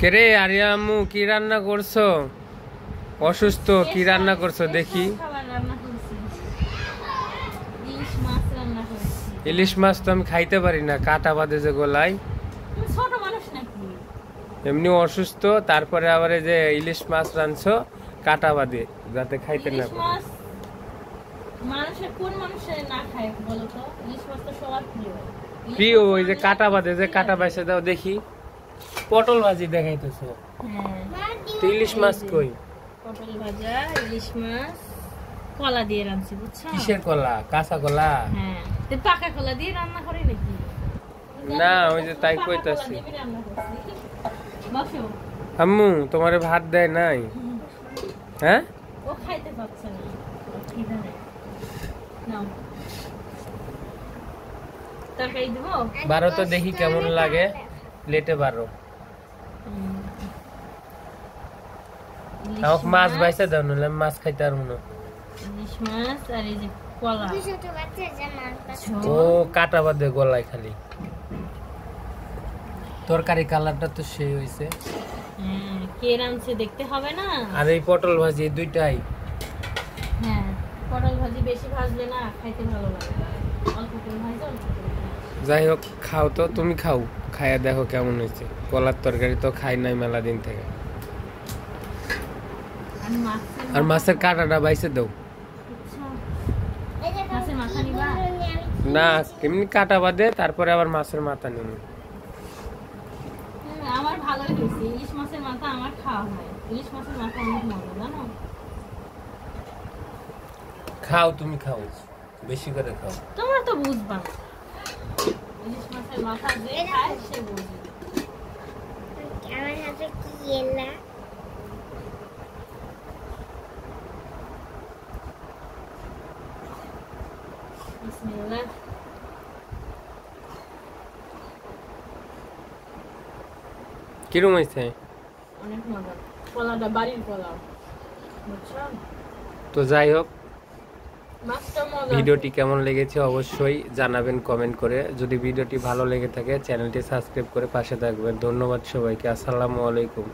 কেরে আরিয়া আম্মু কি রান্না করছো? অসুস্থ, কি রান্না করছো দেখি? ইলিশ মাছ তো আমি খাইতে পারি না, কাটা বাঁধে যে গলায়। এমনি অসুস্থ, তারপরে আবার এই যে ইলিশ মাছ রাঁধছো কাটা বাঁধে, যাতে খাইতে না পারে। প্রিয় ওই যে কাটা বাঁধে, যে কাটা বাইসে দাও দেখি। পটল ভাজি দেখাইতেছো, ইলিশ মাছ কই? পটল ভাজা, ইলিশ মাছ কলা দিয়ে রাঁধছি, বুঝছো? কিসের কলা? কাঁচা কলা? হ্যাঁ, তো পাকা কলা দিয়ে রান্না করে নাকি? না, ওই যে তাই কইতাছি। বসো। আম্মু তোমারে ভাত দেয় নাই? হ্যাঁ, ও খাইতে পারছে না, খিদে নেই। নাও তরকারি দেবো? বারো তো দেখি কেমন লাগে, প্লেটে বারো। আমাকে মাছ বাইসা দাও, নাহলে আমি মাছ খাইতে পারবো না। ইলিশ মাছ আর এই যে কলা। ও কাটা বাঁধে গলায় খালি। তরকারি কালারটা তো সেই হইছে। হ্যাঁ, কে রাঁধছে দেখতে হবে না? আর এই পটল ভাজি দুইটাই। হ্যাঁ, পটল ভাজি বেশি ভাজলে না খাইতে ভালো লাগে, অল্প করে ভাজো, অল্প করে ভাজো। যাই হোক, খাও তো, তুমি খাও, খাইয়া দেখো কেমন হয়েছে। কলার তরকারি তো খাই নাই মেলা দিন থেকে। আর মাছের কাঁটাটা বাইসে দাও। মাছের মাথা নিবা? না, এমনি কাটা বাঁধে, তারপরে আবার মাছের মাথা নিব। আমার ভালোই হয়েছে, ইলিশ মাছের মাথা আমার খাওয়া হয়। ইলিশ মাছের মাথা অনেক মজা, জানো? খাও, তুমি খাও, বেশি করে খাও। তোমরা তো বুঝবা না, ইলিশ মাছের মাথা যে খায় সে বুঝবে। আমার হাতে কি এলা? বিসমিল্লাহ। কিরম হয়েছে? অনেক মজা, কলাটা বাড়ির কলা, বুঝছো? তো যাই হোক, মাছটা মজা। ভিডিওটি কেমন লেগেছে অবশ্যই জানাবেন কমেন্ট করে। যদি ভিডিওটি ভালো লেগে থাকে চ্যানেলটি সাবস্ক্রাইব করে পাশে থাকবেন। ধন্যবাদ সবাইকে। আসসালামু আলাইকুম।